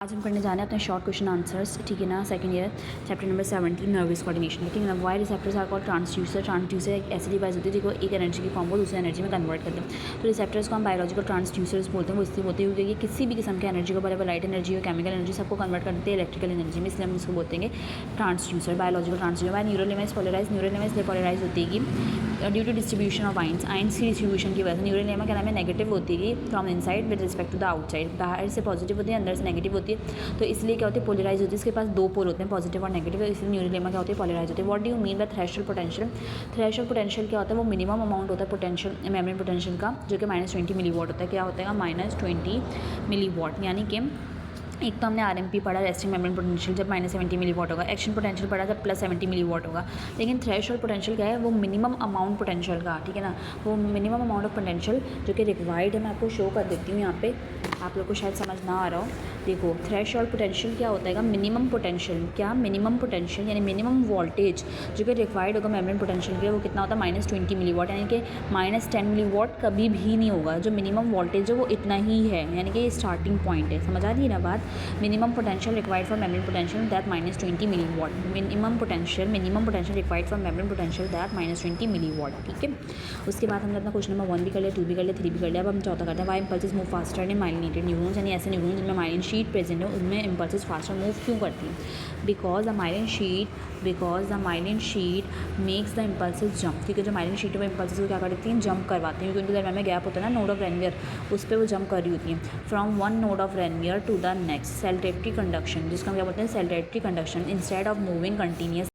आज हम करने जाने अपने शॉर्ट क्वेश्चन आंसर्स, ठीक है ना। Second year chapter number 17 nervous coordination, ठीक है ना। Why receptors are called transducer. Transducer एक ऐसी डिवाइस होती है जिसको एक एनर्जी की फॉर्म को दूसरी एनर्जी में कन्वर्ट करते हैं। तो रिसेप्टर्स को हम बायोलॉजिकल ट्रांसड्यूसर्स बोलते हैं। वो इसलिए बोलते हैं क्योंकि किसी भी किस्म की एनर्जी को, भले लाइट एनर्जी हो, केमिकल एनर्जी, सबको कन्वर्ट कर देते हैं इलेक्ट्रिकल एनर्जी में, इसलिए हम उसको बोलते हैं transducer, biological transducer. Why neurilemma is polarise. Neurilemma इसलिए पोलराइज होती है कि due to distribution of ions, ions की डिस्ट्रीब्यूशन की वजह से न्यूरल लेमा क्या नाम है, नेगेटिव होती है from inside with respect to the outside. बाहर से पॉजिटिव होती है, अंदर से नेगेटिव होती है। तो इसलिए क्या होती है, पोलराइज होती है। इसके पास दो पोल होते हैं, पॉजिटिव और नेगेटिव, इसलिए न्यूरल लेमा क्या होती है, पोलराइज होती है। What do you mean by threshold potential? Threshold potential क्या होता है, वो मिनिमम अमाउंट होता है पोटेंशियल, मेम्ब्रेन पोटेंशियल का, जो कि -20 मिलीवॉट होता है। क्या होता है, -20 मिलीवॉट। यानी कि एक तो हमने RMP पढ़ा, रेस्टिंग मेम्ब्रेन पोटेंशियल, जब -70 मिलीवॉट होगा। एक्शन पोटेंशियल पढ़ा जब +70 मिलीवॉट होगा। लेकिन थ्रेशोल्ड पोटेंशियल क्या है, वो मिनिमम अमाउंट पोटेंशियल का, ठीक है ना, वो मिनिमम अमाउंट ऑफ पोटेंशियल जो कि रिक्वायर्ड है। मैं आपको शो कर देती हूँ यहाँ पे, आप लोग को शायद समझ ना आ रहा हो। देखो थ्रेशोल्ड पोटेंशियल क्या होता है, मिनिमम पोटेंशियल, क्या मिनिमम पोटेंशियल यानी मिनिमम वोल्टेज जो कि रिक्वायर्ड होगा मेम्ब्रेन पोटेंशियल के लिए, वो कितना होता है, -20 मिलीवॉट। यानी कि -10 मिलीवॉट कभी भी नहीं होगा। जो मिनिमम वोल्टेज है वो इतना ही है, यानी कि स्टार्टिंग पॉइंट है। समझ आ रही है ना बात। Minimum potential required for membrane potential that -20 milliwatt. Minimum potential required for membrane potential that -20 milliwatt, ठीक है। उसके बाद हमने अपना क्वेश्चन नंबर 1 भी कर लिया, 2 भी कर लिया, 3 भी कर लिया। अब हम चौथा करते हैं, why impulses move faster in myelinated neurons, यानी ऐसे न्यूरॉन्स जिनमें माइलिन शीट प्रेजेंट है, उनमें इम्पल्सेस फास्टर मूव क्यों करती हैं? Because the myelin sheath makes the impulses jump, ठीक है। जो माइलिन शीट में इम्पल्सेस को क्या करती हैं, जंप करवाती हैं, क्योंकि उनके दरम्यान में गैप होता है ना, नोड ऑफ रेनवियर, उस पर वो जंप कर रही होती हैं। From one node of Ranvier to the next, saltatory conduction, जिसको हम क्या बोलते हैं, saltatory conduction, instead of moving continuous